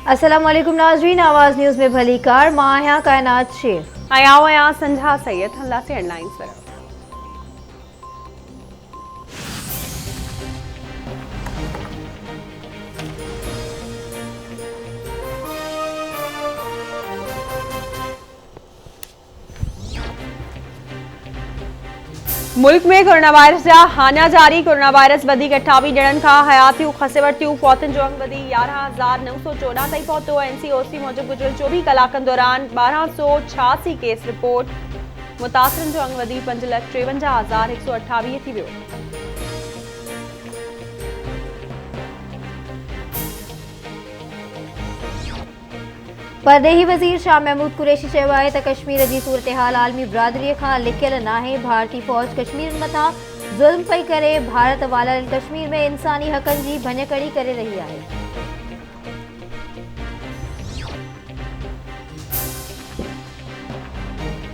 अस्सलाम वालेकुम नाज़रीन, आवाज़ न्यूज़ में भली कार मां आहियां कायनात शेर। आया संझा सैयद हल्ला से हेडलाइंस पर। मुल्क में कोरोना वायरस जा हाना जारी। कोरोना वायरस वधीक 28 ॼणनि खां हयातियूं खसे वरितियूं। फौतुनि जो अंग वधी 11,914 ताईं पहुतो। NCOC मूजिब गुज़िरियल 24 कलाकनि दौरान 1286 केस रिपोर्ट। मुतासिरनि जो अंग वधी 5,53,128 थी वियो। परदेही वज़ीर शाह महमूद कुरैशी चयो आहे त कश्मीर जी सूरत हाल आलमी बिरादरीअ खां लिकियल नाहे। भारतीय फ़ौज कश्मीर मथां ज़ुल्म पई करे। भारत वालल कश्मीर में इंसानी हक़नि जी भञकड़ी करे रही आहे।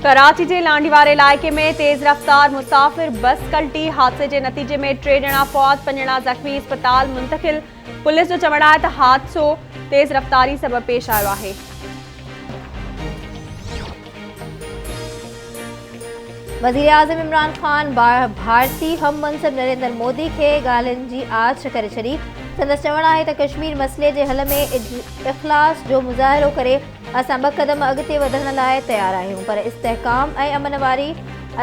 कराची के लांडीवार इलाके में तेज रफ्तार मुसाफिर बस कल्टी। हादसे के नतीजे में 3 ॼणा फौत, 5 ॼणा ज़ख़्मी अस्पताल मुंतकिल। पुलिस जो चवणु आहे त हादसो तेज रफ्तारी सबब पेश आयो आहे। वज़ीर आज़म इमरान ख़ान भारतीय हम मनसब नरेंद्र मोदी के ॻाल्हियुनि जी आछ करे छॾी। संदसि चवणु आहे त कश्मीर मसइले जे हल में इख़्लास जो मुज़ाहिरो करे असां 2 क़दम अॻिते वधण लाइ तयारु आहियूं, पर इस्तेहकाम ऐं अमन वारी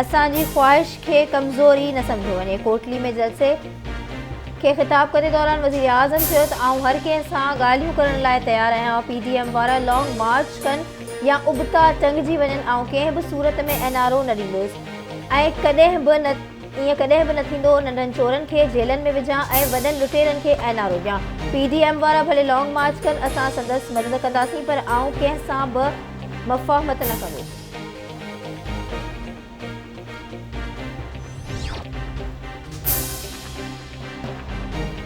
असांजी ख़्वाहिश खे कमज़ोरी न सम्झो वञे। कोटली में जलसे के ख़िताब कंदे दौरान वज़ीर आज़म चयो त आऊं हर कंहिं सां ॻाल्हियूं करण लाइ तयारु आहियां। PDM वारा लॉन्ग मार्च कनि या उबता टंगिजी वञनि, आऊं कंहिं बि सूरत में NRO न ॾींदुसि ऐं कॾहिं बि न थींदो। नंढनि चोरनि खे जेलनि में विझां ऐं वॾनि लुटेरनि खे NRO ॾियां। PDM वारा भले लॉन्ग मार्च कनि, असां संदसि मदद कंदासीं, पर आऊं कंहिं सां बि मुफ़ाहमत न कंदुसि।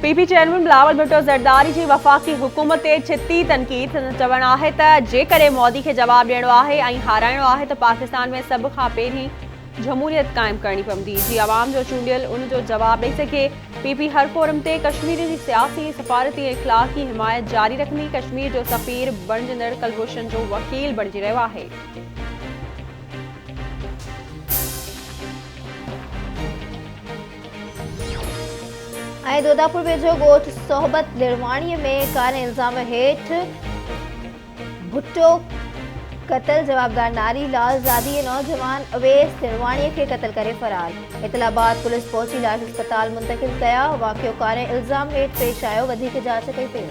PP चेयरमैन बिलावल भुट्टो ज़रदारी जी वफ़ाक़ी हुकूमत ते छिती तनक़ीद। चवणु आहे त जेकॾहिं मोदी खे जवाबु ॾियणो आहे ऐं हाराइणो आहे त पाकिस्तान में सभ खां पहिरीं जमहूरियत क़ाइमु करणी पवंदी, जी आवाम जो चूंडियल उन जो जवाबु ॾेई सघे। PP हर फोरम ते कश्मीर जी सियासी, सफ़ारती ऐं इख़्लाक़ी हिमायत जारी रखंदी। कश्मीर जो सफ़ीर बणिजंदड़ कुलभूषण जो वकील बणिजी रहियो आहे। ऐं दोदापुर वेझो ॻोठ सोहबत लिरवाणीअ में कारे इल्ज़ाम हेठि भुट्टो क़त्ल। जवाबदार नारी लालज़ादी नौजवान अवैस लिरवाणीअ खे क़त्ल करे फ़रार। इतलाबाद पुलिस पहुची लाश अस्पताल मुंतकिल कया। वाक़ियो कारे इल्ज़ाम हेठि पेश आयो। वधीक जांच कई पई।